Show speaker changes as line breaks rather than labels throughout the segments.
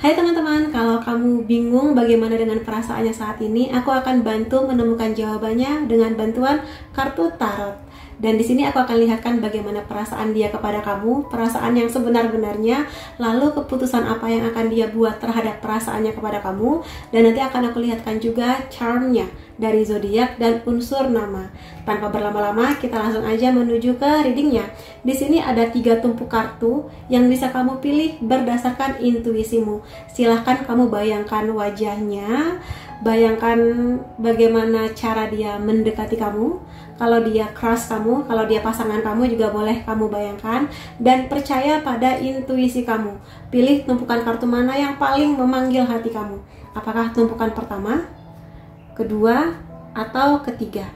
Hai teman-teman, kalau kamu bingung bagaimana dengan perasaannya saat ini, aku akan bantu menemukan jawabannya dengan bantuan kartu tarot. Dan di sini aku akan lihatkan bagaimana perasaan dia kepada kamu, perasaan yang sebenar-benarnya, lalu keputusan apa yang akan dia buat terhadap perasaannya kepada kamu, dan nanti akan aku lihatkan juga charmnya dari zodiak dan unsur nama. Tanpa berlama-lama, kita langsung aja menuju ke readingnya. Di sini ada 3 tumpuk kartu yang bisa kamu pilih berdasarkan intuisimu. Silahkan kamu bayangkan wajahnya, bayangkan bagaimana cara dia mendekati kamu. Kalau dia crush kamu, kalau dia pasangan kamu juga boleh kamu bayangkan. Dan percaya pada intuisi kamu. Pilih tumpukan kartu mana yang paling memanggil hati kamu. Apakah tumpukan pertama, kedua, atau ketiga?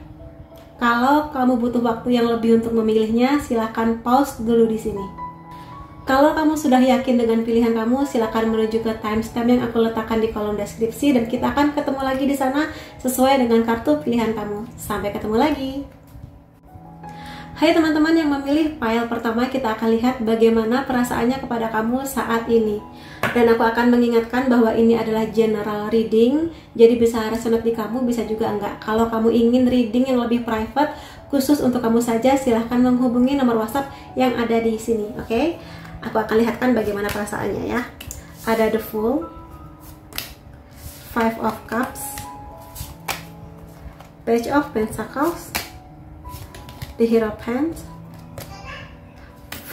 Kalau kamu butuh waktu yang lebih untuk memilihnya, silahkan pause dulu di sini. Kalau kamu sudah yakin dengan pilihan kamu, silahkan menuju ke timestamp yang aku letakkan di kolom deskripsi dan kita akan ketemu lagi di sana sesuai dengan kartu pilihan kamu. Sampai ketemu lagi. Hai teman-teman yang memilih file pertama, kita akan lihat bagaimana perasaannya kepada kamu saat ini. Dan aku akan mengingatkan bahwa ini adalah general reading, jadi bisa resonate di kamu, bisa juga enggak. Kalau kamu ingin reading yang lebih private, khusus untuk kamu saja, silahkan menghubungi nomor WhatsApp yang ada di sini, oke? Aku akan lihatkan bagaimana perasaannya ya. Ada the Fool, 5 of Cups, Page of Pentacles, the Hero of Wands,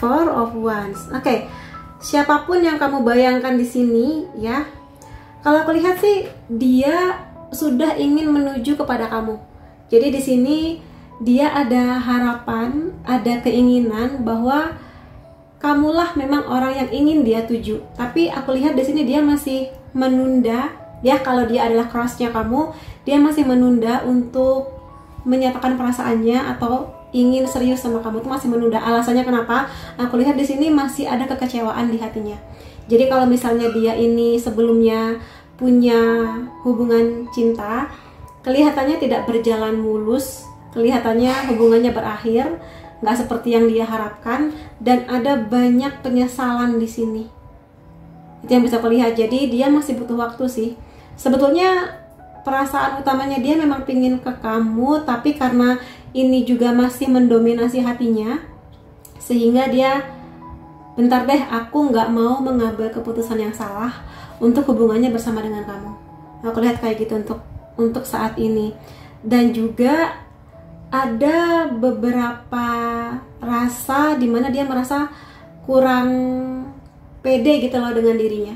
4 of Wands. Oke, siapapun yang kamu bayangkan di sini ya, kalau aku lihat sih dia sudah ingin menuju kepada kamu. Jadi di sini dia ada harapan, ada keinginan bahwa kamulah memang orang yang ingin dia tuju. Tapi aku lihat di sini dia masih menunda ya. Kalau dia adalah crushnya kamu, dia masih menunda untuk menyatakan perasaannya atau ingin serius sama kamu, itu masih menunda. Alasannya kenapa? Aku lihat di sini masih ada kekecewaan di hatinya. Jadi kalau misalnya dia ini sebelumnya punya hubungan cinta, kelihatannya tidak berjalan mulus, kelihatannya hubungannya berakhir, nggak seperti yang dia harapkan, dan ada banyak penyesalan di sini. Itu yang bisa aku lihat. Jadi dia masih butuh waktu sih. Sebetulnya perasaan utamanya dia memang pingin ke kamu, tapi karena ini juga masih mendominasi hatinya, sehingga dia, bentar deh, aku nggak mau mengambil keputusan yang salah untuk hubungannya bersama dengan kamu. Aku lihat kayak gitu untuk saat ini. Dan juga ada beberapa rasa dimana dia merasa kurang pede gitu loh dengan dirinya.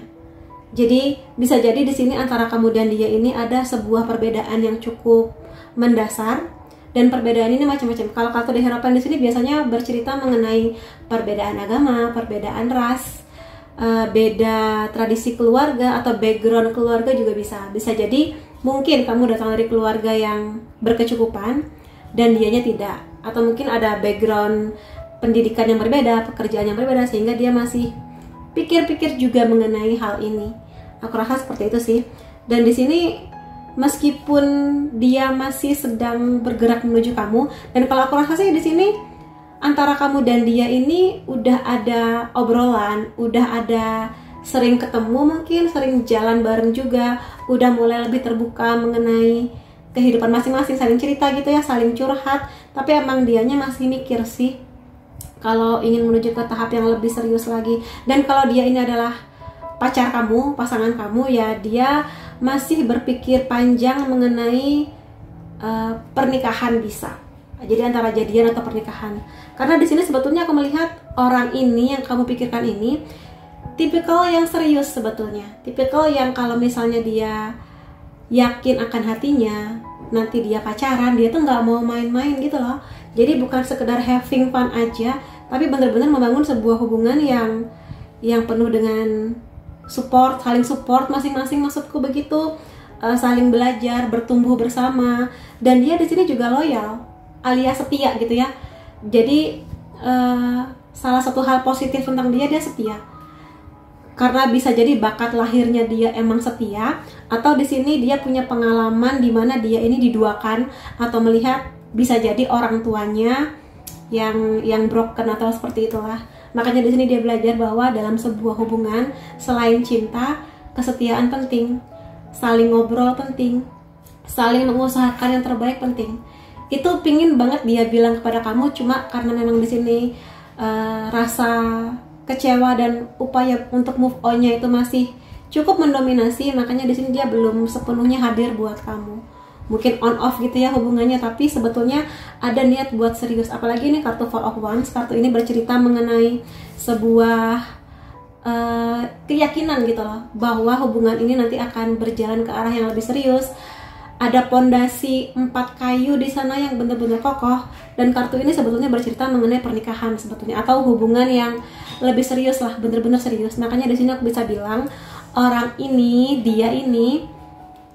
Jadi bisa jadi di sini antara kamu dan dia ini ada sebuah perbedaan yang cukup mendasar, dan perbedaan ini macam-macam. Kalau kartu The Hierophant di sini biasanya bercerita mengenai perbedaan agama, perbedaan ras, beda tradisi keluarga atau background keluarga juga bisa. Bisa jadi mungkin kamu datang dari keluarga yang berkecukupan dan dianya tidak, atau mungkin ada background pendidikan yang berbeda, pekerjaan yang berbeda, sehingga dia masih pikir-pikir juga mengenai hal ini. Aku rasa seperti itu sih. Dan di sini meskipun dia masih sedang bergerak menuju kamu, dan kalau aku rasa sih di sini antara kamu dan dia ini udah ada obrolan, udah ada sering ketemu, mungkin sering jalan bareng juga, udah mulai lebih terbuka mengenai kehidupan masing-masing, saling cerita gitu ya, saling curhat. Tapi emang dianya masih mikir sih kalau ingin menuju ke tahap yang lebih serius lagi. Dan kalau dia ini adalah pacar kamu, pasangan kamu, ya dia masih berpikir panjang mengenai pernikahan bisa. Jadi antara jadian atau pernikahan. Karena di sini sebetulnya aku melihat orang ini yang kamu pikirkan ini tipikal yang serius sebetulnya. Tipikal yang kalau misalnya dia yakin akan hatinya, nanti dia pacaran, dia tuh nggak mau main-main gitu loh. Jadi bukan sekedar having fun aja, tapi benar-benar membangun sebuah hubungan yang penuh dengan support, saling support masing-masing, maksudku begitu, saling belajar, bertumbuh bersama. Dan dia di sini juga loyal, alias setia gitu ya. Jadi salah satu hal positif tentang dia setia. Karena bisa jadi bakat lahirnya dia emang setia, atau di sini dia punya pengalaman di mana dia ini diduakan, atau melihat bisa jadi orang tuanya yang broken atau seperti itulah. Makanya di sini dia belajar bahwa dalam sebuah hubungan selain cinta, kesetiaan penting, saling ngobrol penting, saling mengusahakan yang terbaik penting. Itu pingin banget dia bilang kepada kamu, cuma karena memang di sini rasa kecewa dan upaya untuk move on-nya itu masih cukup mendominasi, makanya di sini dia belum sepenuhnya hadir buat kamu. Mungkin on off gitu ya hubungannya, tapi sebetulnya ada niat buat serius. Apalagi ini kartu Four of Wands, kartu ini bercerita mengenai sebuah keyakinan gitu loh, bahwa hubungan ini nanti akan berjalan ke arah yang lebih serius. Ada pondasi 4 kayu di sana yang benar-benar kokoh, dan kartu ini sebetulnya bercerita mengenai pernikahan sebetulnya, atau hubungan yang lebih serius lah, benar-benar serius. Makanya di sini aku bisa bilang orang ini, dia ini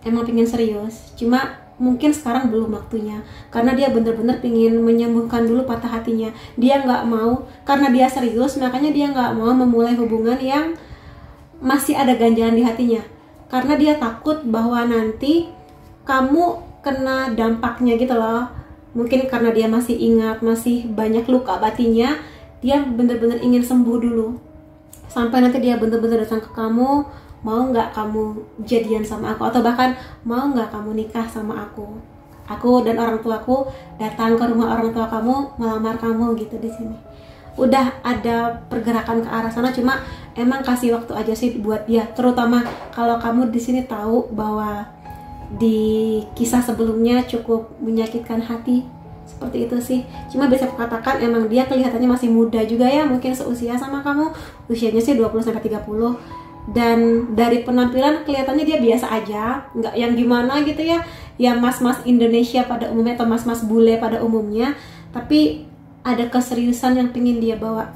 emang pingin serius, cuma mungkin sekarang belum waktunya, karena dia bener-bener pingin menyembuhkan dulu patah hatinya. Dia nggak mau, karena dia serius, makanya dia nggak mau memulai hubungan yang masih ada ganjalan di hatinya, karena dia takut bahwa nanti kamu kena dampaknya gitu loh. Mungkin karena dia masih ingat, masih banyak luka batinnya, dia bener-bener ingin sembuh dulu, sampai nanti dia bener-bener datang ke kamu, mau nggak kamu jadian sama aku, atau bahkan mau nggak kamu nikah sama aku dan orang tuaku datang ke rumah orang tua kamu melamar kamu gitu. Di sini udah ada pergerakan ke arah sana, cuma emang kasih waktu aja sih buat dia, terutama kalau kamu di sini tahu bahwa di kisah sebelumnya cukup menyakitkan hati seperti itu sih. Cuma bisa kukatakan emang dia kelihatannya masih muda juga ya, mungkin seusia sama kamu, usianya sih 20-30. Dan dari penampilan kelihatannya dia biasa aja, nggak yang gimana gitu ya, ya mas-mas Indonesia pada umumnya atau mas-mas bule pada umumnya, tapi ada keseriusan yang pingin dia bawa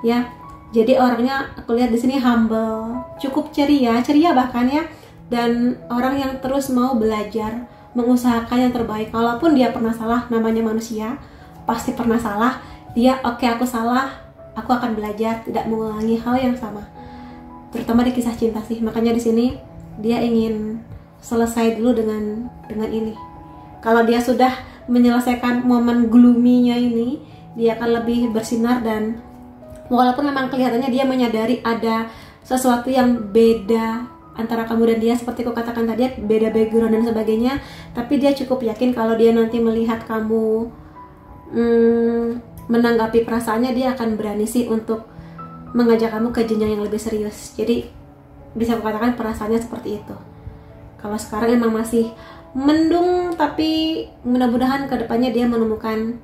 ya. Jadi orangnya aku lihat di sini humble, cukup ceria bahkan ya, dan orang yang terus mau belajar, mengusahakan yang terbaik. Kalaupun dia pernah salah, namanya manusia pasti pernah salah, dia oke, aku salah, aku akan belajar tidak mengulangi hal yang sama, terutama di kisah cinta sih. Makanya di sini dia ingin selesai dulu dengan ini. Kalau dia sudah menyelesaikan momen gloomy-nya ini, dia akan lebih bersinar. Dan walaupun memang kelihatannya dia menyadari ada sesuatu yang beda antara kamu dan dia, seperti aku katakan tadi, beda background dan sebagainya, tapi dia cukup yakin kalau dia nanti melihat kamu menanggapi perasaannya, dia akan berani sih untuk mengajak kamu ke jenjang yang lebih serius. Jadi bisa aku katakan perasaannya seperti itu. Kalau sekarang emang masih mendung, tapi mudah-mudahan kedepannya dia menemukan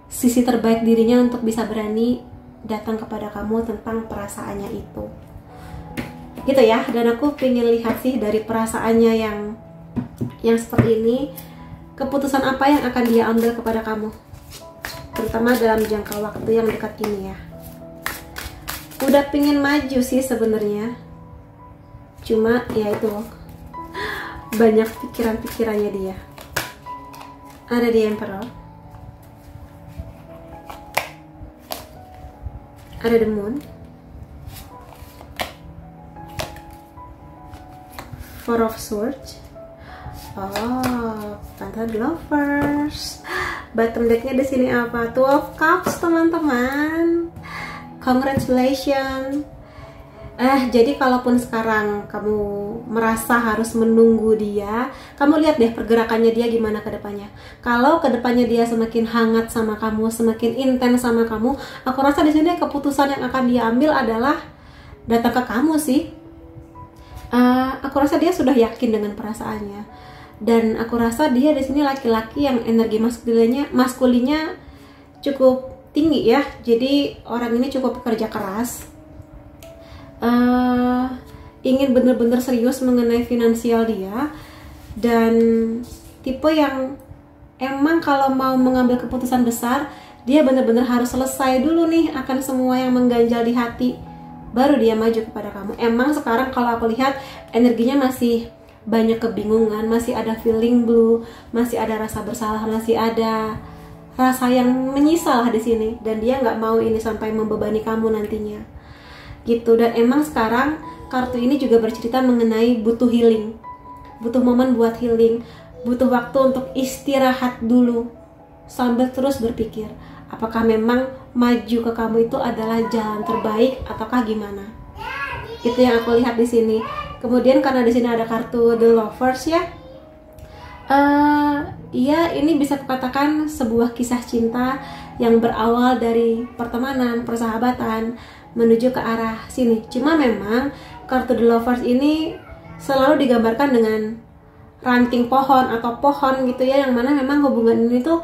sisi terbaik dirinya untuk bisa berani datang kepada kamu tentang perasaannya itu. Gitu ya. Dan aku pengen lihat sih dari perasaannya yang seperti ini, keputusan apa yang akan dia ambil kepada kamu, terutama dalam jangka waktu yang dekat ini ya. Udah pingin maju sih sebenarnya, cuma ya itu banyak pikiran-pikirannya dia. Ada di Emperor, ada the Moon, Four of Swords, Panther Lovers. Bottom decknya di sini apa? Two of Cups teman-teman. Congratulations. Jadi kalaupun sekarang kamu merasa harus menunggu dia, kamu lihat deh pergerakannya dia gimana ke depannya. Kalau ke depannya dia semakin hangat sama kamu, semakin intens sama kamu, aku rasa di sini keputusan yang akan dia ambil adalah datang ke kamu sih. Aku rasa dia sudah yakin dengan perasaannya, dan aku rasa dia di sini laki-laki yang energi maskulinnya cukup tinggi ya. Jadi orang ini cukup bekerja keras, ingin bener-bener serius mengenai finansial dia, dan tipe yang emang kalau mau mengambil keputusan besar, dia bener-bener harus selesai dulu nih akan semua yang mengganjal di hati, baru dia maju kepada kamu. Emang sekarang kalau aku lihat energinya masih banyak kebingungan, masih ada feeling blue, masih ada rasa bersalah, masih ada rasa yang menyesal di sini, dan dia nggak mau ini sampai membebani kamu nantinya gitu. Dan emang sekarang kartu ini juga bercerita mengenai butuh healing, butuh momen buat healing, butuh waktu untuk istirahat dulu sambil terus berpikir apakah memang maju ke kamu itu adalah jalan terbaik ataukah gimana. Itu yang aku lihat di sini. Kemudian karena di sini ada kartu The Lovers ya, ya ini bisa kukatakan sebuah kisah cinta yang berawal dari pertemanan, persahabatan menuju ke arah sini. Cuma memang kartu The Lovers ini selalu digambarkan dengan ranting pohon atau pohon gitu ya, yang mana memang hubungan ini tuh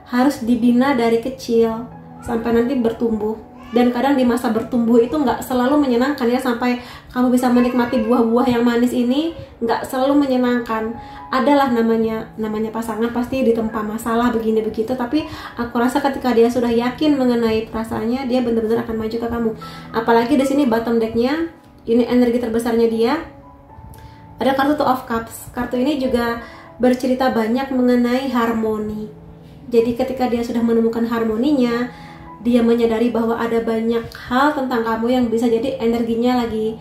harus dibina dari kecil sampai nanti bertumbuh. Dan kadang di masa bertumbuh itu nggak selalu menyenangkan ya, sampai kamu bisa menikmati buah-buah yang manis ini nggak selalu menyenangkan. Adalah namanya pasangan pasti ditempa masalah begini begitu, tapi aku rasa ketika dia sudah yakin mengenai perasaannya, dia benar-benar akan maju ke kamu. Apalagi di sini bottom decknya ini energi terbesarnya dia, ada kartu Two of Cups. Kartu ini juga bercerita banyak mengenai harmoni. Jadi ketika dia sudah menemukan harmoninya, dia menyadari bahwa ada banyak hal tentang kamu yang bisa jadi energinya lagi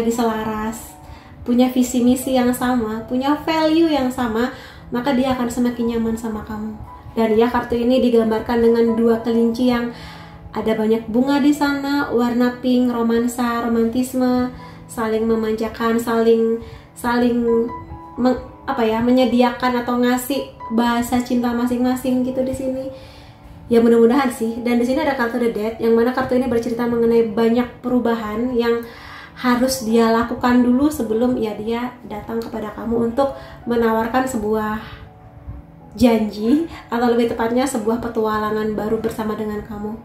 selaras, punya visi misi yang sama, punya value yang sama, maka dia akan semakin nyaman sama kamu. Dan ya, kartu ini digambarkan dengan dua kelinci yang ada banyak bunga di sana, warna pink, romansa, romantisme, saling memanjakan, saling menyediakan atau ngasih bahasa cinta masing-masing gitu di sini. Ya mudah-mudahan sih. Dan di sini ada kartu The Death, yang mana kartu ini bercerita mengenai banyak perubahan yang harus dia lakukan dulu sebelum ya dia datang kepada kamu untuk menawarkan sebuah janji, atau lebih tepatnya sebuah petualangan baru bersama dengan kamu.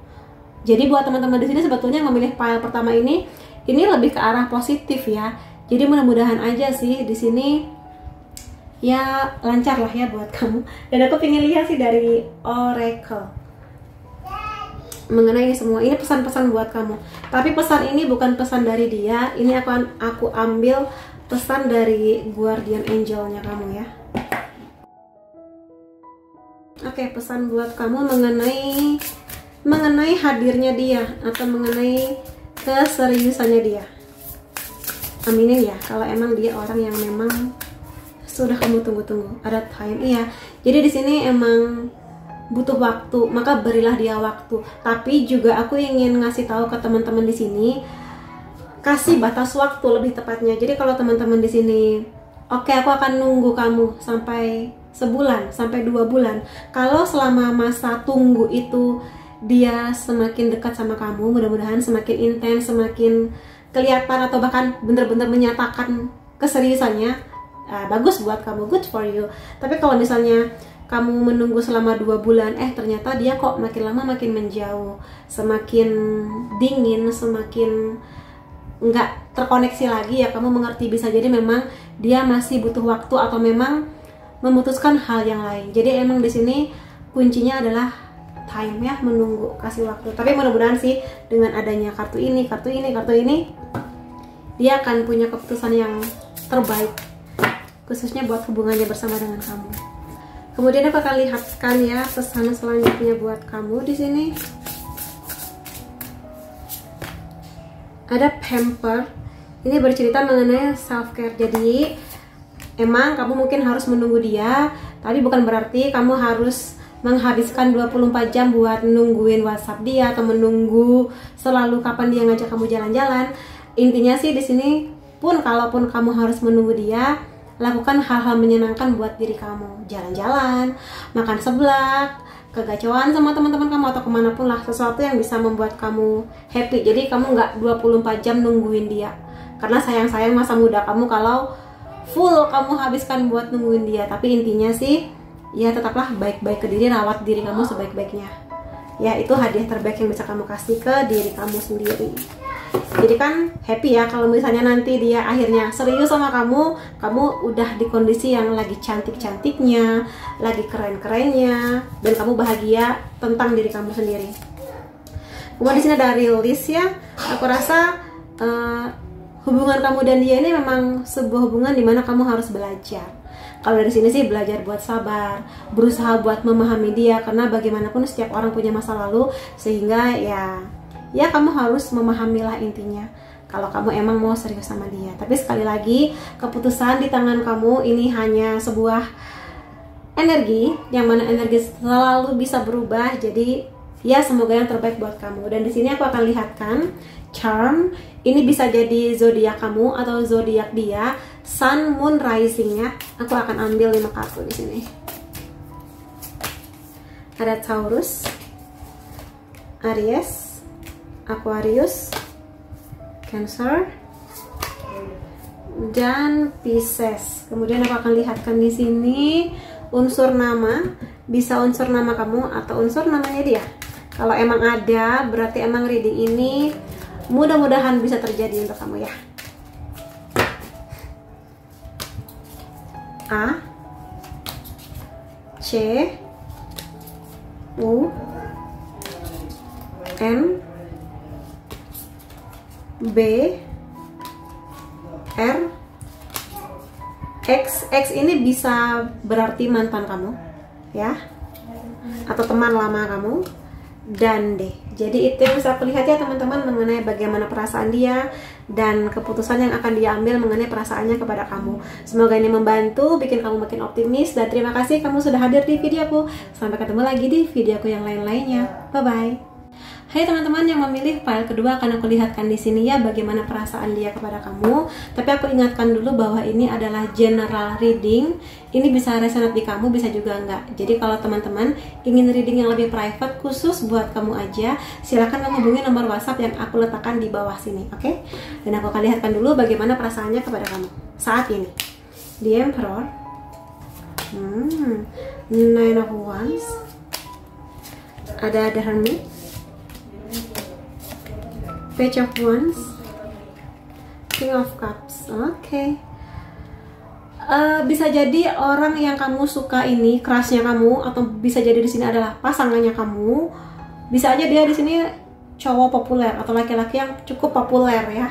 Jadi buat teman-teman di sini sebetulnya memilih pile pertama ini lebih ke arah positif ya. Jadi mudah-mudahan aja sih di sini ya lancar lah ya buat kamu. Dan aku pengen lihat sih dari Oracle mengenai ini semua. Ini pesan-pesan buat kamu. Tapi pesan ini bukan pesan dari dia. Ini aku ambil pesan dari Guardian Angelnya kamu ya. Oke, pesan buat kamu mengenai hadirnya dia atau mengenai keseriusannya dia. Aminin ya, kalau emang dia orang yang memang sudah kamu tunggu-tunggu. Ada time, iya. Jadi di sini emang butuh waktu, maka berilah dia waktu. Tapi juga aku ingin ngasih tahu ke teman-teman di sini, kasih batas waktu lebih tepatnya. Jadi kalau teman-teman di sini, oke, aku akan nunggu kamu sampai sebulan, sampai 2 bulan. Kalau selama masa tunggu itu dia semakin dekat sama kamu, mudah-mudahan semakin intens, semakin kelihatan, atau bahkan benar-benar menyatakan keseriusannya, bagus buat kamu, good for you. Tapi kalau misalnya kamu menunggu selama 2 bulan, ternyata dia kok makin lama makin menjauh, semakin dingin, semakin nggak terkoneksi lagi, ya kamu mengerti, bisa jadi memang dia masih butuh waktu atau memang memutuskan hal yang lain. Jadi emang di sini kuncinya adalah time ya, menunggu, kasih waktu. Tapi mudah-mudahan sih dengan adanya kartu ini, dia akan punya keputusan yang terbaik, khususnya buat hubungannya bersama dengan kamu. Kemudian aku akan lihatkan ya pesan selanjutnya buat kamu di sini. Ada pamper. Ini bercerita mengenai self care. Jadi emang kamu mungkin harus menunggu dia, tapi bukan berarti kamu harus menghabiskan 24 jam buat nungguin WhatsApp dia atau menunggu selalu kapan dia ngajak kamu jalan-jalan. Intinya sih di sini pun kalaupun kamu harus menunggu dia, lakukan hal-hal menyenangkan buat diri kamu. Jalan-jalan, makan seblak, kegacauan sama teman-teman kamu, atau kemanapun lah, sesuatu yang bisa membuat kamu happy. Jadi kamu nggak 24 jam nungguin dia, karena sayang-sayang masa muda kamu kalau full kamu habiskan buat nungguin dia. Tapi intinya sih ya tetaplah baik-baik ke diri, rawat diri kamu sebaik-baiknya. Ya itu hadiah terbaik yang bisa kamu kasih ke diri kamu sendiri. Jadi kan happy ya kalau misalnya nanti dia akhirnya serius sama kamu, kamu udah di kondisi yang lagi cantik-cantiknya, lagi keren-kerennya, dan kamu bahagia tentang diri kamu sendiri. Kemudian di sini ada release ya. Aku rasa hubungan kamu dan dia ini memang sebuah hubungan dimana kamu harus belajar. Kalau dari sini sih belajar buat sabar, berusaha buat memahami dia, karena bagaimanapun setiap orang punya masa lalu, sehingga ya kamu harus memahamilah intinya kalau kamu emang mau serius sama dia. Tapi sekali lagi, keputusan di tangan kamu. Ini hanya sebuah energi, yang mana energi selalu bisa berubah. Jadi ya semoga yang terbaik buat kamu. Dan di sini aku akan lihatkan charm. Ini bisa jadi zodiak kamu atau zodiak dia, sun, moon, rising ya. Aku akan ambil 5 kartu di sini. Ada Taurus, Aries, Aquarius, Cancer, dan Pisces. Kemudian aku akan lihatkan di sini unsur nama, bisa unsur nama kamu atau unsur namanya dia. Kalau emang ada, berarti emang reading ini mudah-mudahan bisa terjadi untuk kamu ya. A, C, U, M, B, R, X. X ini bisa berarti mantan kamu ya, atau teman lama kamu, dan D. Jadi itu yang bisa aku lihat ya teman-teman, mengenai bagaimana perasaan dia dan keputusan yang akan dia ambil mengenai perasaannya kepada kamu. Semoga ini membantu, bikin kamu makin optimis, dan terima kasih kamu sudah hadir di videoku. Sampai ketemu lagi di videoku yang lain-lainnya. Bye bye. Hai teman-teman yang memilih file kedua, akan aku lihatkan di sini ya bagaimana perasaan dia kepada kamu. Tapi aku ingatkan dulu bahwa ini adalah general reading. Ini bisa resonate di kamu, bisa juga enggak. Jadi kalau teman-teman ingin reading yang lebih private khusus buat kamu aja, silahkan kamu hubungi nomor WhatsApp yang aku letakkan di bawah sini, oke? Dan aku akan lihatkan dulu bagaimana perasaannya kepada kamu saat ini. The Emperor, Nine of Wands, ada The Hermit, Page of Wands, King of Cups. Oke. Bisa jadi orang yang kamu suka ini crushnya kamu, atau bisa jadi di sini adalah pasangannya kamu. Bisa aja dia di sini cowok populer atau laki-laki yang cukup populer ya.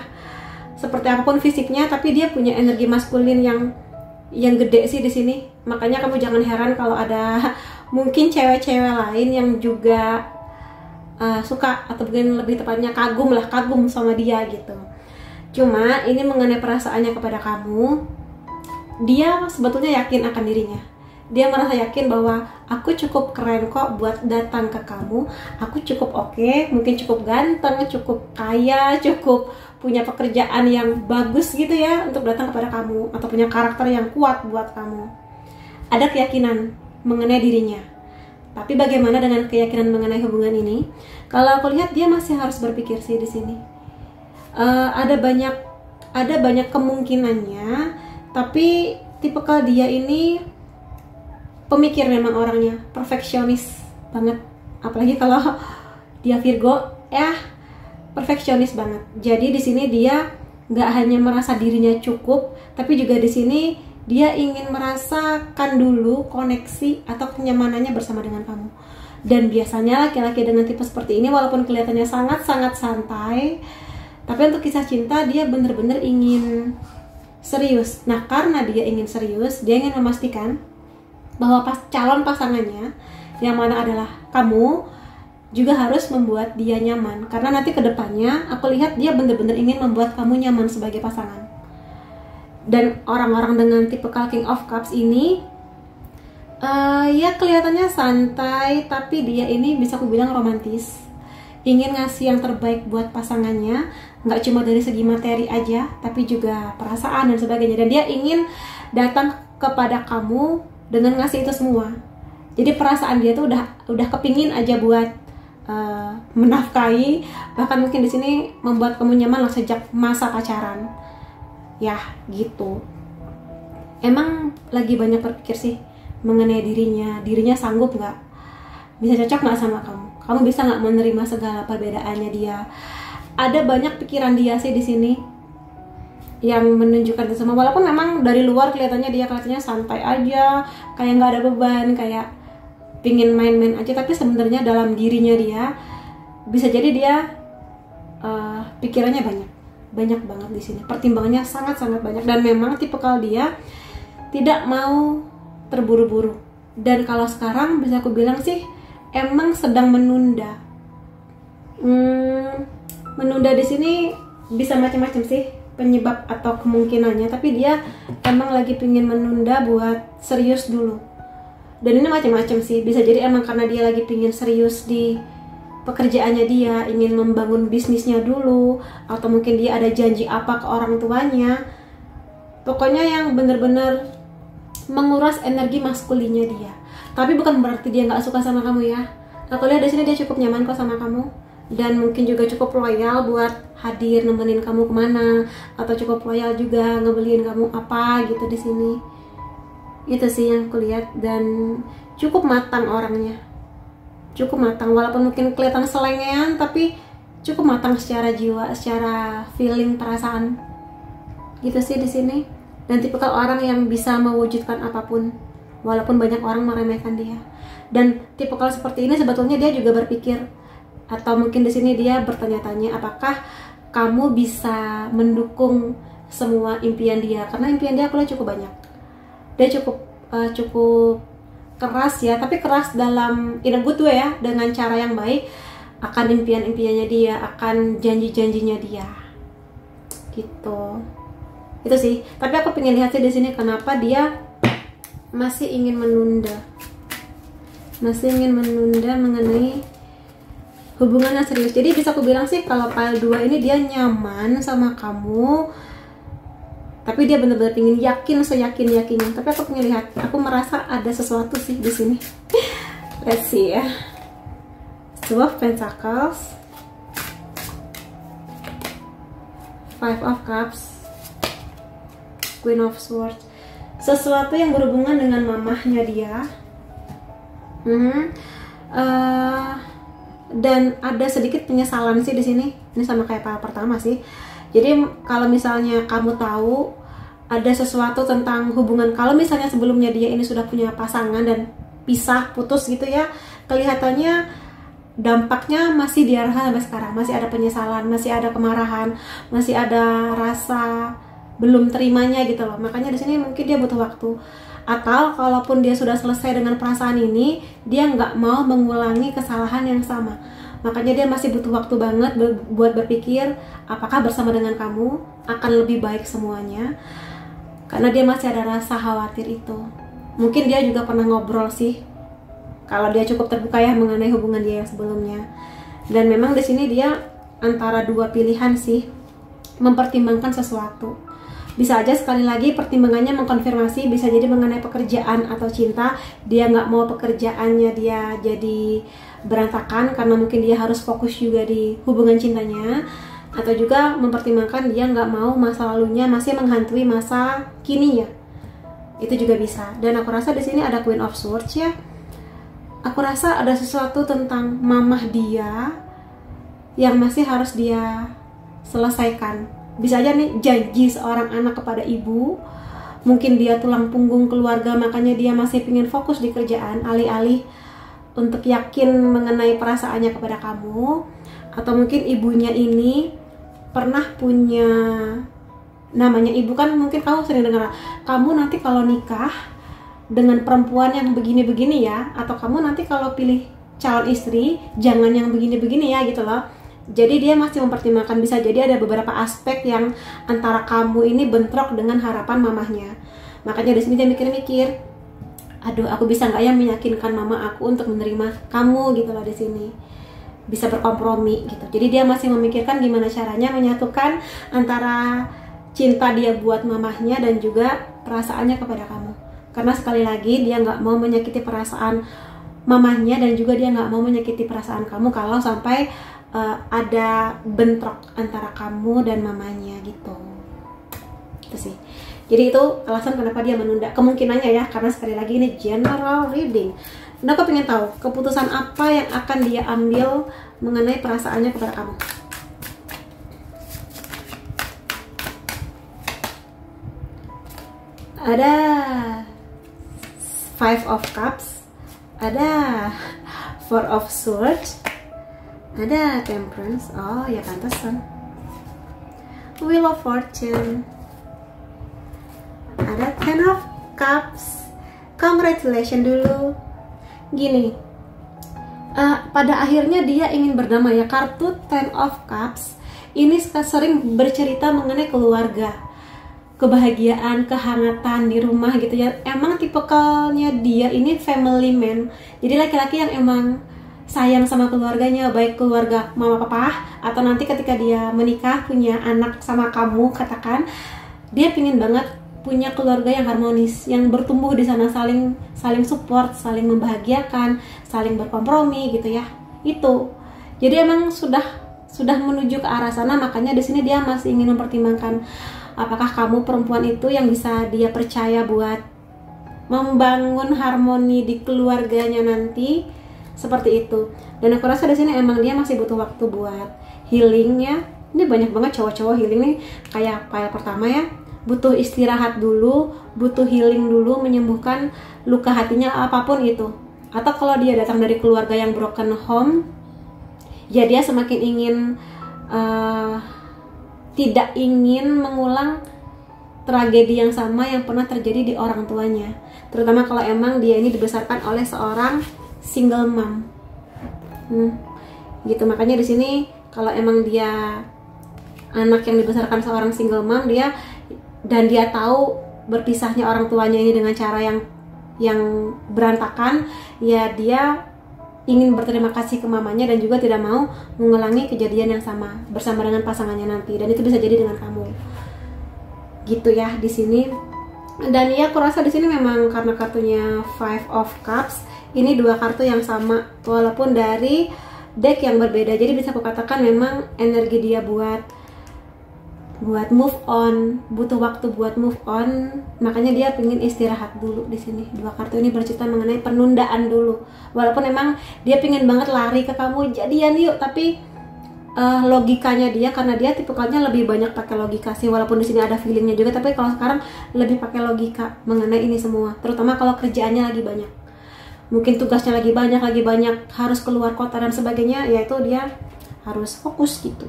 Seperti apapun fisiknya, tapi dia punya energi maskulin yang gede sih di sini. Makanya kamu jangan heran kalau ada mungkin cewek-cewek lain yang juga suka, atau mungkin lebih tepatnya kagum sama dia gitu. Cuma ini mengenai perasaannya kepada kamu, dia sebetulnya yakin akan dirinya. Dia merasa yakin bahwa aku cukup keren kok buat datang ke kamu, aku cukup oke, mungkin cukup ganteng, cukup kaya, cukup punya pekerjaan yang bagus gitu ya untuk datang kepada kamu, atau punya karakter yang kuat buat kamu. Ada keyakinan mengenai dirinya. Tapi bagaimana dengan keyakinan mengenai hubungan ini? Kalau aku lihat dia masih harus berpikir sih di sini. Ada banyak kemungkinannya, tapi tipikal dia ini pemikir memang orangnya, perfeksionis banget. Apalagi kalau dia Virgo, ya perfeksionis banget. Jadi di sini dia nggak hanya merasa dirinya cukup, tapi juga di sini dia ingin merasakan dulu koneksi atau kenyamanannya bersama dengan kamu. Dan biasanya laki-laki dengan tipe seperti ini, walaupun kelihatannya sangat-sangat santai, tapi untuk kisah cinta dia bener-bener ingin serius. Nah, karena dia ingin serius, dia ingin memastikan bahwa calon pasangannya, yang mana adalah kamu, juga harus membuat dia nyaman. Karena nanti ke depannya, aku lihat dia bener-bener ingin membuat kamu nyaman sebagai pasangan. Dan orang-orang dengan tipe King of Cups ini ya kelihatannya santai, tapi dia ini bisa aku bilang romantis, ingin ngasih yang terbaik buat pasangannya, nggak cuma dari segi materi aja, tapi juga perasaan dan sebagainya. Dan dia ingin datang kepada kamu dengan ngasih itu semua. Jadi perasaan dia tuh udah kepingin aja buat menafkahi, bahkan mungkin di sini membuat kamu nyaman lah sejak masa pacaran. Ya gitu. Emang lagi banyak berpikir sih mengenai dirinya sanggup nggak, bisa cocok nggak sama kamu bisa nggak menerima segala perbedaannya dia. Ada banyak pikiran dia sih di sini yang menunjukkan itu semua, walaupun memang dari luar kelihatannya santai aja, kayak nggak ada beban, kayak pingin main-main aja, tapi sebenarnya dalam dirinya dia bisa jadi dia pikirannya banyak banget di sini, pertimbangannya sangat-sangat banyak. Dan memang tipikal dia tidak mau terburu-buru. Dan kalau sekarang bisa aku bilang sih emang sedang menunda. Menunda di sini bisa macam-macam sih penyebab atau kemungkinannya, tapi dia emang lagi pingin menunda buat serius dulu. Dan ini macam-macam sih, bisa jadi emang karena dia lagi pingin serius di pekerjaannya dia, ingin membangun bisnisnya dulu, atau mungkin dia ada janji apa ke orang tuanya. Pokoknya yang bener-bener menguras energi maskulinnya dia. Tapi bukan berarti dia nggak suka sama kamu ya. Aku lihat di sini dia cukup nyaman kok sama kamu, dan mungkin juga cukup loyal buat hadir nemenin kamu kemana, atau cukup loyal juga ngebeliin kamu apa gitu di sini. Itu sih yang aku lihat, dan cukup matang orangnya. Cukup matang, walaupun mungkin kelihatan selengean, tapi cukup matang secara jiwa, secara feeling, perasaan. Gitu sih di sini. Dan tipikal orang yang bisa mewujudkan apapun, walaupun banyak orang meremehkan dia. Dan tipikal seperti ini sebetulnya dia juga berpikir, atau mungkin di sini dia bertanya-tanya, apakah kamu bisa mendukung semua impian dia? Karena impian dia aku lihat cukup banyak. Dia cukup keras ya, tapi keras dalam in a good way ya, dengan cara yang baik akan impian-impiannya dia, akan janji-janjinya dia. Gitu. Itu sih. Tapi aku pengen lihat sih di sini kenapa dia masih ingin menunda. Masih ingin menunda mengenai hubungan yang serius. Jadi bisa aku bilang sih kalau pile 2 ini dia nyaman sama kamu, tapi dia benar-benar ingin yakin, seyakin-yakinnya. Tapi aku pengen lihat, aku merasa ada sesuatu sih di sini. Let's see ya. Two of Pentacles, Five of Cups, Queen of Swords. Sesuatu yang berhubungan dengan mamahnya dia. Dan ada sedikit penyesalan sih di sini. Ini sama kayak pile pertama sih. Jadi kalau misalnya kamu tahu ada sesuatu tentang hubungan, kalau misalnya sebelumnya dia ini sudah punya pasangan dan pisah, putus gitu ya, kelihatannya dampaknya masih dia rasakan sampai sekarang. Masih ada penyesalan, masih ada kemarahan, masih ada rasa belum terimanya gitu loh. Makanya di sini mungkin dia butuh waktu. Atau kalaupun dia sudah selesai dengan perasaan ini, dia nggak mau mengulangi kesalahan yang sama. Makanya dia masih butuh waktu banget buat berpikir apakah bersama dengan kamu akan lebih baik semuanya. Karena dia masih ada rasa khawatir itu. Mungkin dia juga pernah ngobrol sih, kalau dia cukup terbuka ya mengenai hubungan dia yang sebelumnya. Dan memang di sini dia antara dua pilihan sih, mempertimbangkan sesuatu. Bisa aja sekali lagi pertimbangannya mengkonfirmasi, bisa jadi mengenai pekerjaan atau cinta. Dia nggak mau pekerjaannya dia jadi berantakan karena mungkin dia harus fokus juga di hubungan cintanya. Atau juga mempertimbangkan dia nggak mau masa lalunya masih menghantui masa kininya. Itu juga bisa. Dan aku rasa di sini ada Queen of Swords ya. Aku rasa ada sesuatu tentang mamah dia yang masih harus dia selesaikan. Bisa aja nih janji seorang anak kepada ibu, mungkin dia tulang punggung keluarga, makanya dia masih ingin fokus di kerjaan alih-alih untuk yakin mengenai perasaannya kepada kamu. Atau mungkin ibunya ini pernah punya, namanya ibu kan mungkin kamu sering dengar, kamu nanti kalau nikah dengan perempuan yang begini-begini ya, atau kamu nanti kalau pilih calon istri jangan yang begini-begini ya gitu loh. Jadi dia masih mempertimbangkan, bisa jadi ada beberapa aspek yang antara kamu ini bentrok dengan harapan mamahnya. Makanya di sini dia mikir-mikir, aduh aku bisa nggak ya meyakinkan mama aku untuk menerima kamu gitu loh di sini. Bisa berkompromi gitu. Jadi dia masih memikirkan gimana caranya menyatukan antara cinta dia buat mamahnya dan juga perasaannya kepada kamu. Karena sekali lagi dia nggak mau menyakiti perasaan mamahnya dan juga dia nggak mau menyakiti perasaan kamu kalau sampai ada bentrok antara kamu dan mamanya gitu. Itu sih. Jadi itu alasan kenapa dia menunda. Kemungkinannya ya, karena sekali lagi ini general reading. Dan aku pengen tahu keputusan apa yang akan dia ambil mengenai perasaannya kepada kamu. Ada Five of Cups, ada Four of Swords, ada Temperance. Oh ya pantesan. Wheel of Fortune, ada Ten of Cups. Congratulations dulu. Gini, pada akhirnya dia ingin berdamai ya. Kartu Ten of Cups ini sering bercerita mengenai keluarga, kebahagiaan, kehangatan di rumah gitu ya. Emang tipikalnya dia ini family man. Jadi laki-laki yang emang sayang sama keluarganya, baik keluarga mama papa atau nanti ketika dia menikah punya anak sama kamu, katakan dia pingin banget punya keluarga yang harmonis, yang bertumbuh di sana, saling support, saling membahagiakan, saling berkompromi gitu ya. Itu. Jadi emang sudah menuju ke arah sana, makanya di sini dia masih ingin mempertimbangkan apakah kamu perempuan itu yang bisa dia percaya buat membangun harmoni di keluarganya nanti, seperti itu. Dan aku rasa di sini emang dia masih butuh waktu buat healing ya. Ini banyak banget cowok-cowok healing nih, kayak file pertama ya, butuh istirahat dulu, butuh healing dulu, menyembuhkan luka hatinya apapun itu. Atau kalau dia datang dari keluarga yang broken home, ya dia semakin ingin tidak ingin mengulang tragedi yang sama yang pernah terjadi di orang tuanya. Terutama kalau emang dia ini dibesarkan oleh seorang single mom. Gitu, makanya di sini kalau emang dia anak yang dibesarkan seorang single mom, dia tahu berpisahnya orang tuanya ini dengan cara yang berantakan, ya dia ingin berterima kasih ke mamanya dan juga tidak mau mengulangi kejadian yang sama bersama dengan pasangannya nanti, dan itu bisa jadi dengan kamu. Gitu ya di sini. Dan ya aku rasa di sini memang karena kartunya Five of Cups, ini dua kartu yang sama walaupun dari deck yang berbeda. Jadi bisa aku katakan memang energi dia buat move on, butuh waktu buat move on, makanya dia pengen istirahat dulu di sini. Dua kartu ini bercerita mengenai penundaan dulu. Walaupun memang dia pengen banget lari ke kamu, jadian yuk, tapi logikanya dia, karena dia tipikalnya lebih banyak pakai logika sih, walaupun di sini ada feelingnya juga, tapi kalau sekarang lebih pakai logika mengenai ini semua. Terutama kalau kerjaannya lagi banyak, mungkin tugasnya lagi banyak, harus keluar kota dan sebagainya, yaitu dia harus fokus gitu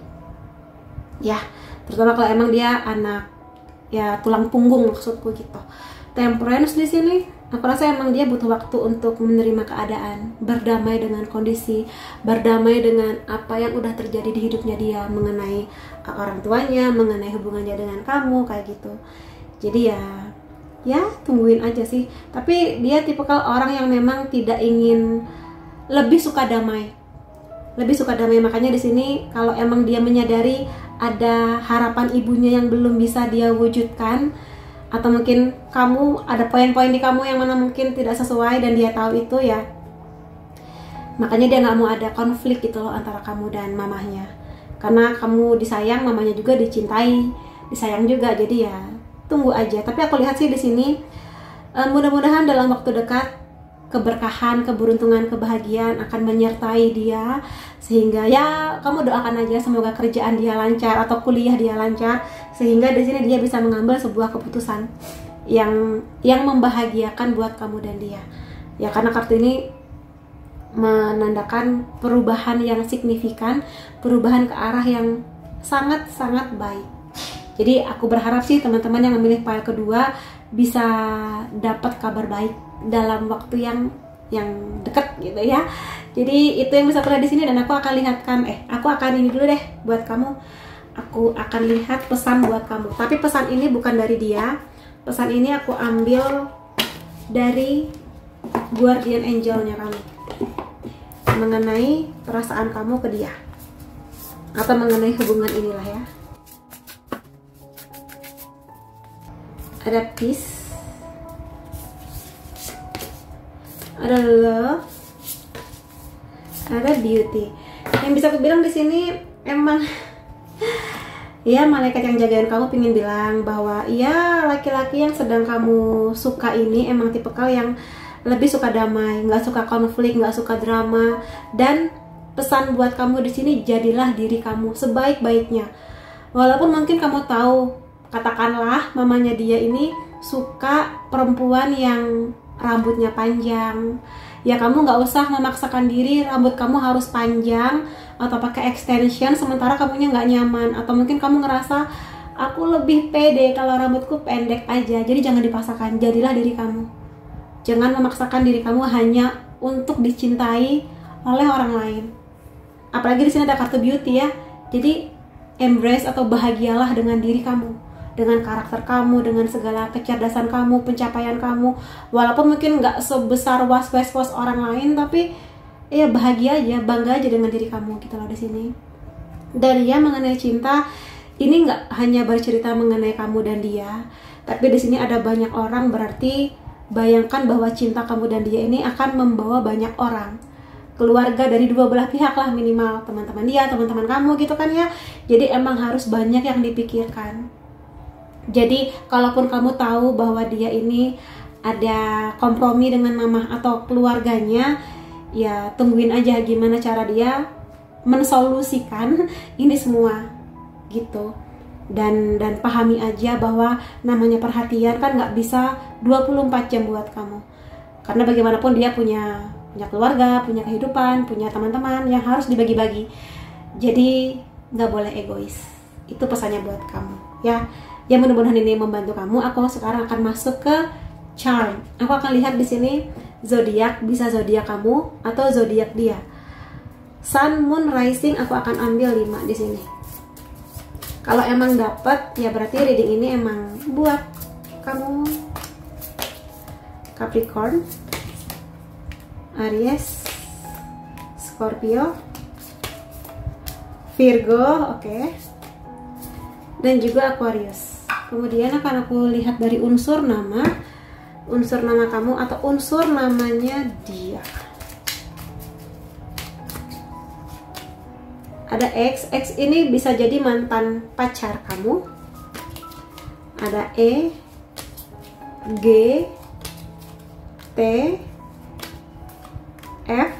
ya. Terutama kalau emang dia anak ya tulang punggung, maksudku gitu. Temperance di sini aku rasa emang dia butuh waktu untuk menerima keadaan, berdamai dengan kondisi, berdamai dengan apa yang udah terjadi di hidupnya dia, mengenai orang tuanya, mengenai hubungannya dengan kamu, kayak gitu. Jadi ya tungguin aja sih. Tapi dia tipikal orang yang memang tidak ingin, lebih suka damai. Makanya di sini kalau emang dia menyadari ada harapan ibunya yang belum bisa dia wujudkan, atau mungkin kamu ada poin-poin di kamu yang mana mungkin tidak sesuai dan dia tahu itu ya, makanya dia nggak mau ada konflik gitu loh antara kamu dan mamahnya, karena kamu disayang, mamanya juga dicintai, disayang juga. Jadi ya tunggu aja. Tapi aku lihat sih di sini mudah-mudahan dalam waktu dekat keberkahan, keberuntungan, kebahagiaan akan menyertai dia, sehingga ya kamu doakan aja semoga kerjaan dia lancar atau kuliah dia lancar, sehingga di sini dia bisa mengambil sebuah keputusan yang membahagiakan buat kamu dan dia. Ya karena kartu ini menandakan perubahan yang signifikan, perubahan ke arah yang sangat-sangat baik. Jadi aku berharap sih teman-teman yang memilih pile kedua bisa dapat kabar baik dalam waktu yang dekat gitu ya. Jadi itu yang bisa aku lihat di sini, dan aku akan aku akan ini dulu deh buat kamu. Aku akan lihat pesan buat kamu. Tapi pesan ini bukan dari dia. Pesan ini aku ambil dari guardian angelnya kamu, mengenai perasaan kamu ke dia, atau mengenai hubungan inilah ya. Ada peace, ada love, ada beauty. Yang bisa aku bilang di sini emang ya malaikat yang jagain kamu pingin bilang bahwa ya laki-laki yang sedang kamu suka ini emang tipikal yang lebih suka damai, nggak suka konflik, nggak suka drama. Dan pesan buat kamu di sini, jadilah diri kamu sebaik-baiknya. Walaupun mungkin kamu tahu, katakanlah mamanya dia ini suka perempuan yang rambutnya panjang, ya kamu nggak usah memaksakan diri rambut kamu harus panjang atau pakai extension sementara kamunya nggak nyaman, atau mungkin kamu ngerasa aku lebih pede kalau rambutku pendek aja. Jadi jangan dipaksakan, jadilah diri kamu. Jangan memaksakan diri kamu hanya untuk dicintai oleh orang lain. Apalagi di sini ada kartu beauty ya. Jadi embrace atau bahagialah dengan diri kamu, dengan karakter kamu, dengan segala kecerdasan kamu, pencapaian kamu. Walaupun mungkin nggak sebesar was-was orang lain, tapi ya bahagia aja, bangga aja dengan diri kamu gitu loh di sini. Dan ya mengenai cinta, ini nggak hanya bercerita mengenai kamu dan dia, tapi di sini ada banyak orang. Berarti bayangkan bahwa cinta kamu dan dia ini akan membawa banyak orang, keluarga dari dua belah pihak lah minimal, teman-teman dia, teman-teman kamu gitu kan ya. Jadi emang harus banyak yang dipikirkan. Jadi kalaupun kamu tahu bahwa dia ini ada kompromi dengan mama atau keluarganya, ya tungguin aja gimana cara dia mensolusikan ini semua gitu. Dan pahami aja bahwa namanya perhatian kan nggak bisa 24 jam buat kamu, karena bagaimanapun dia punya keluarga, punya kehidupan, punya teman-teman yang harus dibagi-bagi. Jadi nggak boleh egois. Itu pesannya buat kamu ya. Ya mudah-mudahan ini membantu kamu. Aku sekarang akan masuk ke charm. Aku akan lihat di sini zodiak, bisa zodiak kamu atau zodiak dia. Sun, Moon, Rising, aku akan ambil 5 di sini. Kalau emang dapat, ya berarti reading ini emang buat kamu. Capricorn, Aries, Scorpio, Virgo, oke. Dan juga Aquarius. Kemudian akan aku lihat dari unsur nama kamu atau unsur namanya dia. Ada X ini bisa jadi mantan pacar kamu. Ada E, G, T, F,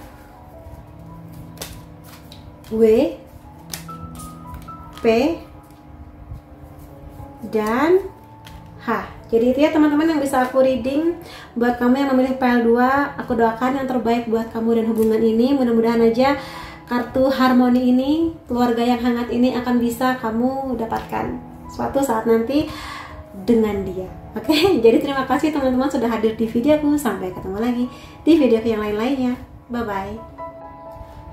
W, P, dan H. Jadi itu ya teman-teman yang bisa aku reading. Buat kamu yang memilih PL2, aku doakan yang terbaik buat kamu dan hubungan ini. Mudah-mudahan aja kartu harmoni ini, keluarga yang hangat ini akan bisa kamu dapatkan suatu saat nanti dengan dia. Oke, jadi terima kasih teman-teman sudah hadir di videoku. Sampai ketemu lagi di video yang lain-lainnya. Bye-bye.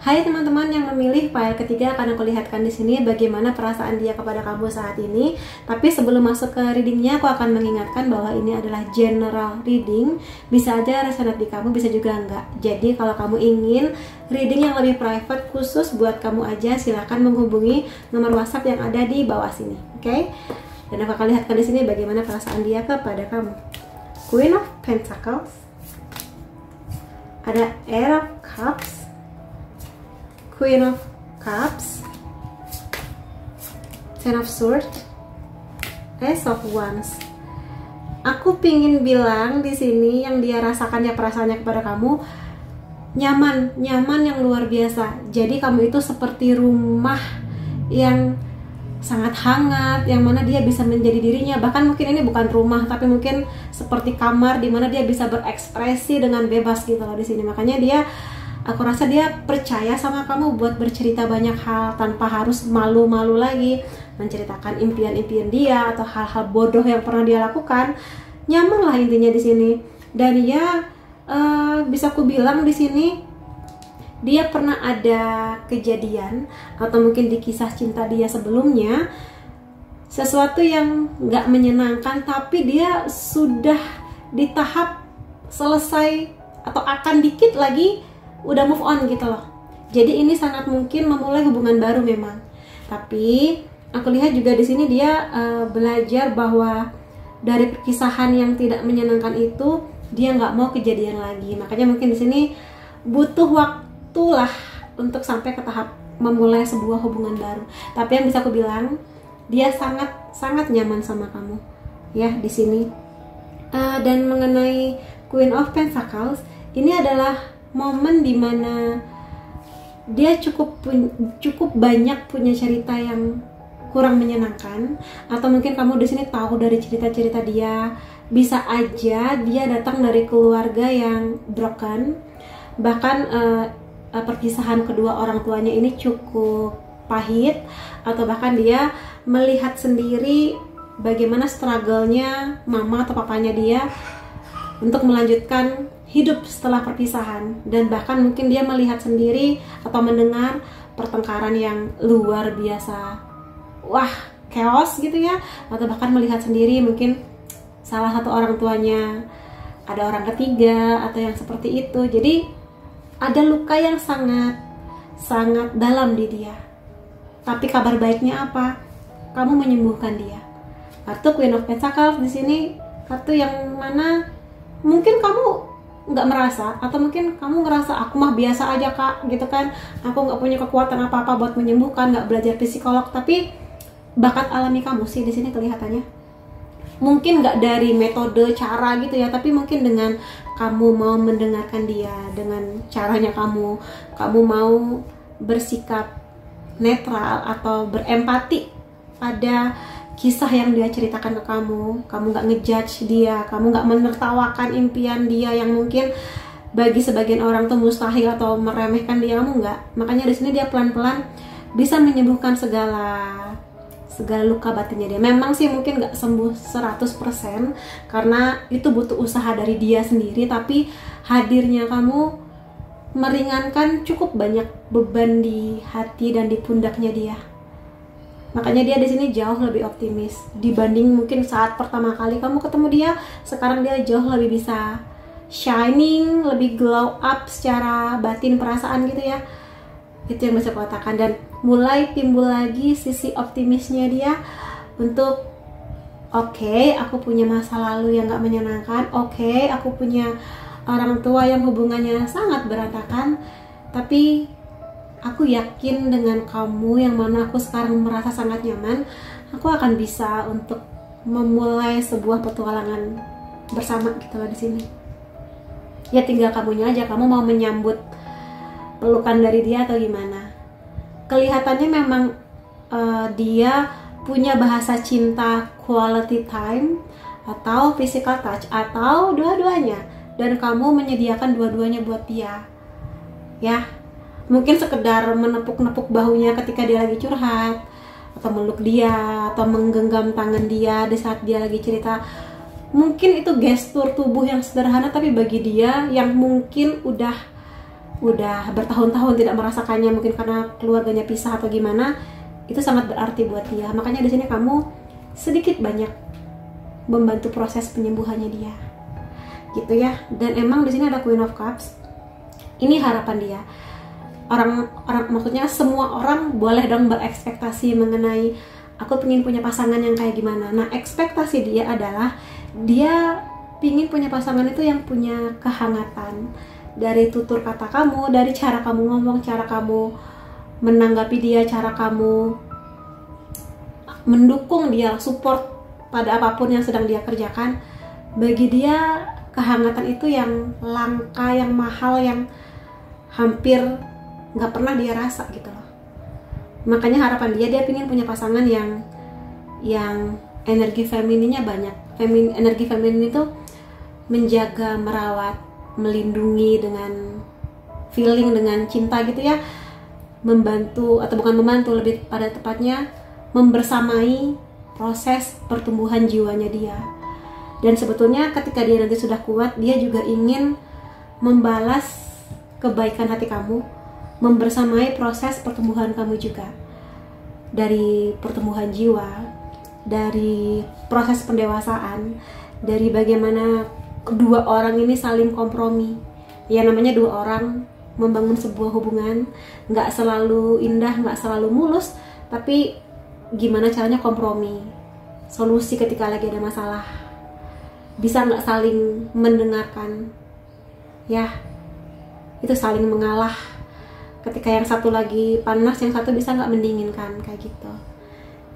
Hai teman-teman yang memilih file ketiga, akan aku lihatkan di sini bagaimana perasaan dia kepada kamu saat ini. Tapi sebelum masuk ke readingnya, aku akan mengingatkan bahwa ini adalah general reading. Bisa aja resonate di kamu, bisa juga enggak. Jadi kalau kamu ingin reading yang lebih private khusus buat kamu aja, silahkan menghubungi nomor WhatsApp yang ada di bawah sini. Oke? Dan aku akan lihatkan di sini bagaimana perasaan dia kepada kamu. Queen of Pentacles, ada Ace of Cups, Queen of Cups, Ten of Swords, Ace of Wands. Aku pingin bilang di sini yang dia rasakan ya perasaannya kepada kamu nyaman yang luar biasa. Jadi kamu itu seperti rumah yang sangat hangat, yang mana dia bisa menjadi dirinya. Bahkan mungkin ini bukan rumah, tapi mungkin seperti kamar di mana dia bisa berekspresi dengan bebas gitu loh di sini. Makanya aku rasa dia percaya sama kamu buat bercerita banyak hal tanpa harus malu-malu lagi menceritakan impian-impian dia atau hal-hal bodoh yang pernah dia lakukan. Nyaman lah intinya di sini. Dan ya bisa aku bilang di sini dia pernah ada kejadian atau mungkin di kisah cinta dia sebelumnya sesuatu yang nggak menyenangkan, tapi dia sudah di tahap selesai atau akan dikit lagi udah move on gitu loh. Jadi ini sangat mungkin memulai hubungan baru memang. Tapi aku lihat juga di sini dia belajar bahwa dari perpisahan yang tidak menyenangkan itu dia nggak mau kejadian lagi. Makanya mungkin di sini butuh waktu lah untuk sampai ke tahap memulai sebuah hubungan baru. Tapi yang bisa aku bilang dia sangat nyaman sama kamu ya di sini. Dan mengenai Queen of Pentacles, ini adalah momen dimana dia cukup banyak punya cerita yang kurang menyenangkan, atau mungkin kamu di sini tahu dari cerita-cerita dia. Bisa aja dia datang dari keluarga yang broken, bahkan perpisahan kedua orang tuanya ini cukup pahit, atau bahkan dia melihat sendiri bagaimana struggle-nya mama atau papanya dia untuk melanjutkan hidup setelah perpisahan. Dan bahkan mungkin dia melihat sendiri atau mendengar pertengkaran yang luar biasa, wah chaos gitu ya, atau bahkan melihat sendiri mungkin salah satu orang tuanya ada orang ketiga atau yang seperti itu. Jadi ada luka yang sangat dalam di dia. Tapi kabar baiknya apa? Kamu menyembuhkan dia. Kartu Queen of Pentacles di sini kartu yang mana mungkin kamu nggak merasa, atau mungkin kamu ngerasa aku mah biasa aja kak gitu kan, aku nggak punya kekuatan apa-apa buat menyembuhkan, nggak belajar psikolog. Tapi bakat alami kamu sih di sini kelihatannya. Mungkin nggak dari metode cara gitu ya, tapi mungkin dengan kamu mau mendengarkan dia, dengan caranya kamu mau bersikap netral atau berempati pada kisah yang dia ceritakan ke kamu nggak ngejudge dia, kamu nggak menertawakan impian dia yang mungkin bagi sebagian orang tuh mustahil atau meremehkan dia, kamu nggak. Makanya di sini dia pelan-pelan bisa menyembuhkan segala luka batinnya dia. Memang sih mungkin nggak sembuh 100% karena itu butuh usaha dari dia sendiri, tapi hadirnya kamu meringankan cukup banyak beban di hati dan di pundaknya dia. Makanya dia di sini jauh lebih optimis dibanding mungkin saat pertama kali kamu ketemu dia. Sekarang dia jauh lebih bisa shining, lebih glow up secara batin, perasaan gitu ya. Itu yang bisa aku katakan. Dan mulai timbul lagi sisi optimisnya dia untuk oke, aku punya masa lalu yang gak menyenangkan, oke, aku punya orang tua yang hubungannya sangat berantakan, tapi aku yakin dengan kamu yang mana aku sekarang merasa sangat nyaman, aku akan bisa untuk memulai sebuah petualangan bersama gitu loh di sini. Ya tinggal kamunya aja, kamu mau menyambut pelukan dari dia atau gimana. Kelihatannya memang dia punya bahasa cinta quality time atau physical touch atau dua-duanya, dan kamu menyediakan dua-duanya buat dia. Ya, mungkin sekedar menepuk-nepuk bahunya ketika dia lagi curhat, atau meluk dia, atau menggenggam tangan dia di saat dia lagi cerita. Mungkin itu gestur tubuh yang sederhana, tapi bagi dia yang mungkin udah bertahun-tahun tidak merasakannya, mungkin karena keluarganya pisah atau gimana, itu sangat berarti buat dia. Makanya di sini kamu sedikit banyak membantu proses penyembuhannya dia, gitu ya. Dan emang di sini ada Queen of Cups. Ini harapan dia. Orang maksudnya semua orang boleh dong berekspektasi mengenai aku pengen punya pasangan yang kayak gimana. Nah, ekspektasi dia adalah dia pingin punya pasangan itu yang punya kehangatan. Dari tutur kata kamu, dari cara kamu ngomong, cara kamu menanggapi dia, cara kamu mendukung dia, support pada apapun yang sedang dia kerjakan. Bagi dia kehangatan itu yang langka, yang mahal, yang hampir nggak pernah dia rasa gitu loh. Makanya harapan dia pingin punya pasangan yang energi femininnya banyak. Energi feminin itu menjaga, merawat, melindungi dengan feeling, dengan cinta gitu ya, membantu atau bukan membantu, lebih pada tepatnya membersamai proses pertumbuhan jiwanya dia. Dan sebetulnya ketika dia nanti sudah kuat, dia juga ingin membalas kebaikan hati kamu, membersamai proses pertumbuhan kamu juga, dari pertumbuhan jiwa, dari proses pendewasaan, dari bagaimana kedua orang ini saling kompromi. Ya namanya dua orang membangun sebuah hubungan, nggak selalu indah, nggak selalu mulus, tapi gimana caranya kompromi, solusi ketika lagi ada masalah, bisa nggak saling mendengarkan, ya itu saling mengalah. Ketika yang satu lagi panas, yang satu bisa nggak mendinginkan, kayak gitu.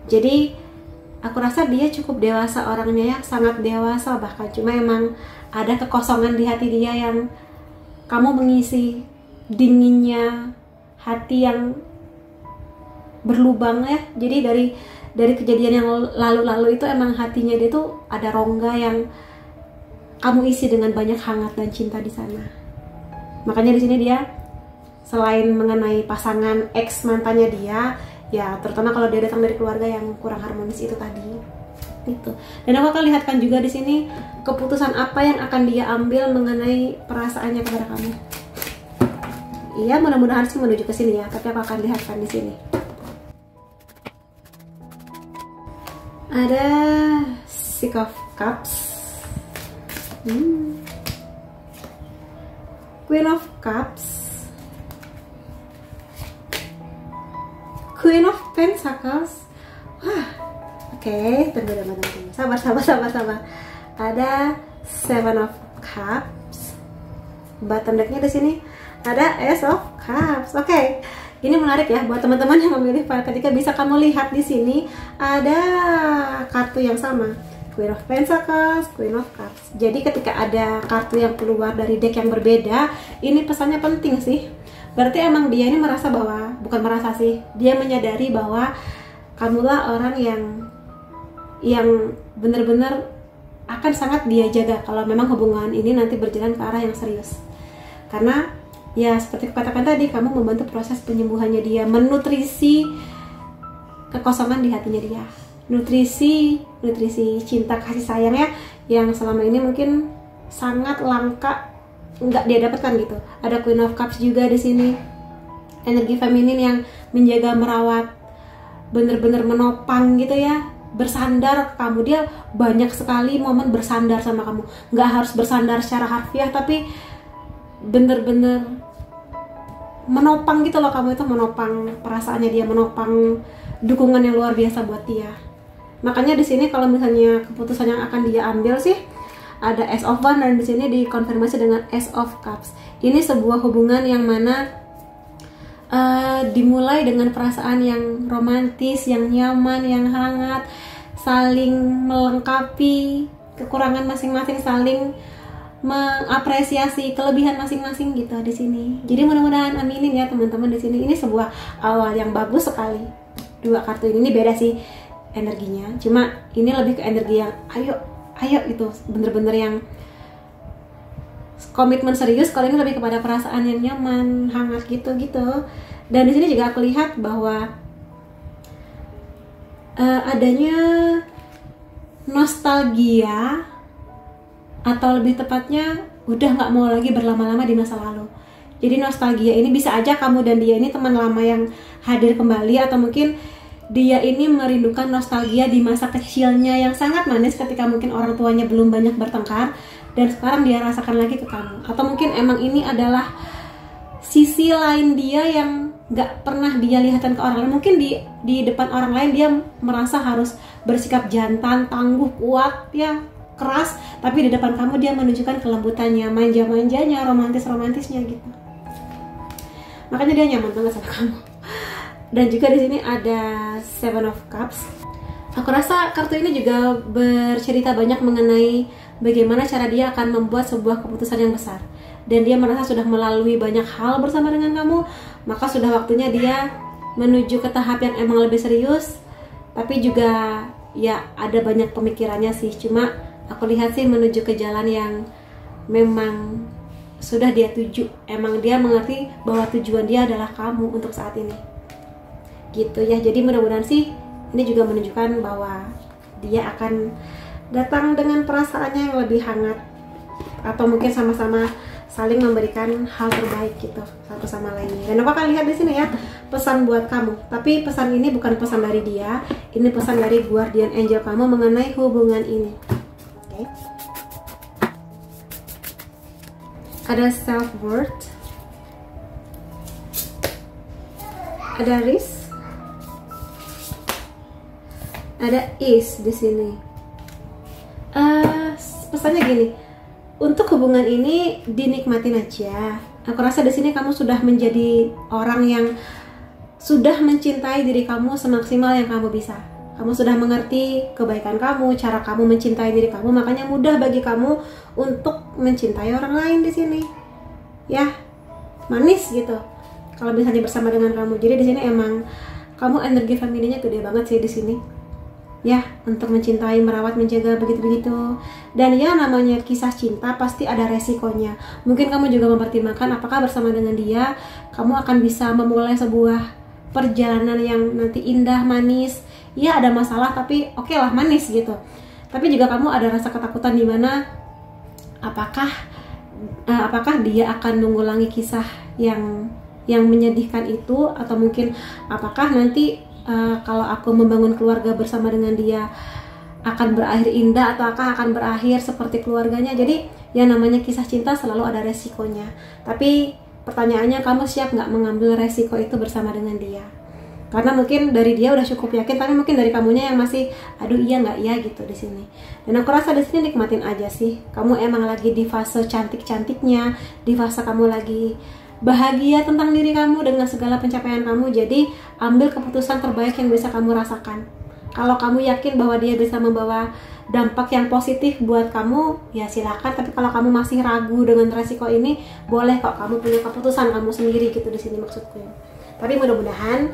Jadi aku rasa dia cukup dewasa orangnya ya, sangat dewasa bahkan. Cuma emang ada kekosongan di hati dia yang kamu mengisi dinginnya hati yang berlubang ya. Jadi dari kejadian yang lalu-lalu itu emang hatinya dia tuh ada rongga yang kamu isi dengan banyak hangat dan cinta di sana. Makanya di sini dia selain mengenai pasangan ex mantannya dia, ya terutama kalau dia datang dari keluarga yang kurang harmonis itu tadi. Itu. Dan aku akan lihatkan juga di sini keputusan apa yang akan dia ambil mengenai perasaannya kepada kamu. Iya, mudah-mudahan sih menuju ke sini ya, tapi aku akan lihatkan di sini. Ada Six of Cups, Queen of Cups, Queen of Pentacles. Wah, oke, tunggu. Sabar. Ada Seven of Cups. Bottom decknya di sini ada Ace of Cups. Oke. Ini menarik ya buat teman-teman yang memilih file ketiga. Bisa kamu lihat di sini ada kartu yang sama, Queen of Pentacles, Queen of Cups. Jadi ketika ada kartu yang keluar dari deck yang berbeda, ini pesannya penting sih. Berarti emang dia ini merasa bahwa, bukan merasa sih, dia menyadari bahwa kamulah orang yang benar-benar akan sangat dia jaga kalau memang hubungan ini nanti berjalan ke arah yang serius. Karena ya seperti katakan tadi, kamu membantu proses penyembuhannya dia, menutrisi kekosongan di hatinya dia, nutrisi cinta kasih sayang ya, yang selama ini mungkin sangat langka nggak dia dapatkan gitu. Ada Queen of Cups juga di sini, energi feminin yang menjaga, merawat, bener-bener menopang gitu ya, bersandar ke kamu. Dia banyak sekali momen bersandar sama kamu, nggak harus bersandar secara harfiah, tapi bener-bener menopang gitu loh. Kamu itu menopang perasaannya dia, menopang dukungan yang luar biasa buat dia. Makanya di sini kalau misalnya keputusan yang akan dia ambil sih ada Ace of Wands, dan di sini dikonfirmasi dengan Ace of Cups. Ini sebuah hubungan yang mana dimulai dengan perasaan yang romantis, yang nyaman, yang hangat, saling melengkapi kekurangan masing-masing, saling mengapresiasi kelebihan masing-masing gitu di sini. Jadi mudah-mudahan aminin ya teman-teman di sini. Ini sebuah awal yang bagus sekali. Dua kartu ini beda sih energinya. Cuma ini lebih ke energi yang ayo itu bener-bener yang komitmen serius. Kalau ini lebih kepada perasaan yang nyaman, hangat gitu. Dan di sini juga aku lihat bahwa adanya nostalgia, atau lebih tepatnya udah nggak mau lagi berlama-lama di masa lalu. Jadi nostalgia ini bisa aja kamu dan dia ini teman lama yang hadir kembali, atau mungkin dia ini merindukan nostalgia di masa kecilnya yang sangat manis ketika mungkin orang tuanya belum banyak bertengkar, dan sekarang dia rasakan lagi ke kamu. Atau mungkin emang ini adalah sisi lain dia yang nggak pernah dia lihatkan ke orang lain. Mungkin di depan orang lain dia merasa harus bersikap jantan, tangguh, kuat ya, keras, tapi di depan kamu dia menunjukkan kelembutannya, manja-manjanya, romantis-romantisnya gitu. Makanya dia nyaman banget sama kamu. Dan juga di sini ada Seven of Cups. Aku rasa kartu ini juga bercerita banyak mengenai bagaimana cara dia akan membuat sebuah keputusan yang besar. Dan dia merasa sudah melalui banyak hal bersama dengan kamu, maka sudah waktunya dia menuju ke tahap yang emang lebih serius. Tapi juga ya ada banyak pemikirannya sih, cuma aku lihat sih menuju ke jalan yang memang sudah dia tuju. Emang dia mengerti bahwa tujuan dia adalah kamu untuk saat ini gitu ya. Jadi mudah-mudahan sih ini juga menunjukkan bahwa dia akan datang dengan perasaannya yang lebih hangat, atau mungkin sama-sama saling memberikan hal terbaik gitu satu sama lainnya. Dan aku akan lihat di sini ya pesan buat kamu. Tapi pesan ini bukan pesan dari dia, ini pesan dari guardian angel kamu mengenai hubungan ini. Oke. Ada self worth, ada risk, ada ease di sini. Pesannya gini, untuk hubungan ini dinikmatin aja. Aku rasa di sini kamu sudah menjadi orang yang sudah mencintai diri kamu semaksimal yang kamu bisa. Kamu sudah mengerti kebaikan kamu, cara kamu mencintai diri kamu, makanya mudah bagi kamu untuk mencintai orang lain di sini. Ya, manis gitu. Kalau misalnya bersama dengan kamu. Jadi di sini emang kamu energi femininnya gede banget sih di sini. Ya, untuk mencintai, merawat, menjaga begitu-begitu. Dan ya namanya kisah cinta pasti ada resikonya. Mungkin kamu juga mempertimbangkan apakah bersama dengan dia kamu akan bisa memulai sebuah perjalanan yang nanti indah, manis. Ya ada masalah tapi oke lah, manis gitu. Tapi juga kamu ada rasa ketakutan di mana apakah dia akan mengulangi kisah yang menyedihkan itu, atau mungkin apakah nanti kalau aku membangun keluarga bersama dengan dia akan berakhir indah, atau akan berakhir seperti keluarganya. Jadi ya namanya kisah cinta selalu ada resikonya. Tapi pertanyaannya, kamu siap nggak mengambil resiko itu bersama dengan dia? Karena mungkin dari dia udah cukup yakin, tapi mungkin dari kamunya yang masih aduh iya nggak iya gitu di sini. Dan aku rasa di sini nikmatin aja sih. Kamu emang lagi di fase cantik-cantiknya, di fase kamu lagi bahagia tentang diri kamu dengan segala pencapaian kamu. Jadi ambil keputusan terbaik yang bisa kamu rasakan. Kalau kamu yakin bahwa dia bisa membawa dampak yang positif buat kamu, ya silakan. Tapi kalau kamu masih ragu dengan resiko ini, boleh kok kamu punya keputusan kamu sendiri gitu di sini maksudku. Tapi mudah-mudahan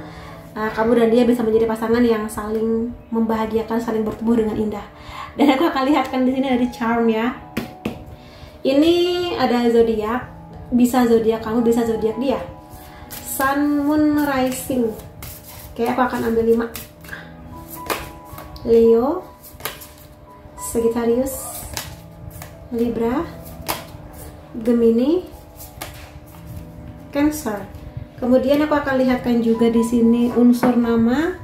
kamu dan dia bisa menjadi pasangan yang saling membahagiakan, saling bertumbuh dengan indah. Dan aku akan lihatkan di sini ada charm ya. Ini ada zodiak, bisa zodiak kamu, bisa zodiak dia. Sun, Moon, Rising. Oke, aku akan ambil 5. Leo, Sagittarius, Libra, Gemini, Cancer. Kemudian aku akan lihatkan juga di sini unsur nama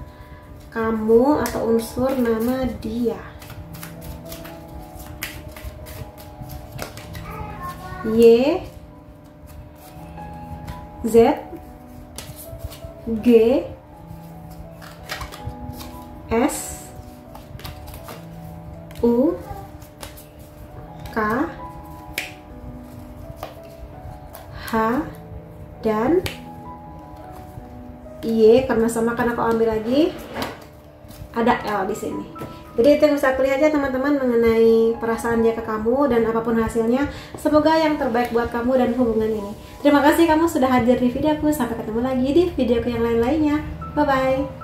kamu atau unsur nama dia. Y, Z, G, S, U, K, H, dan Y. Karena sama kan aku ambil lagi ada L di sini. Jadi itu yang bisa aku lihat ya teman-teman mengenai perasaan dia ke kamu, dan apapun hasilnya semoga yang terbaik buat kamu dan hubungan ini. Terima kasih kamu sudah hadir di videoku. Sampai ketemu lagi di videoku yang lain-lainnya. Bye bye.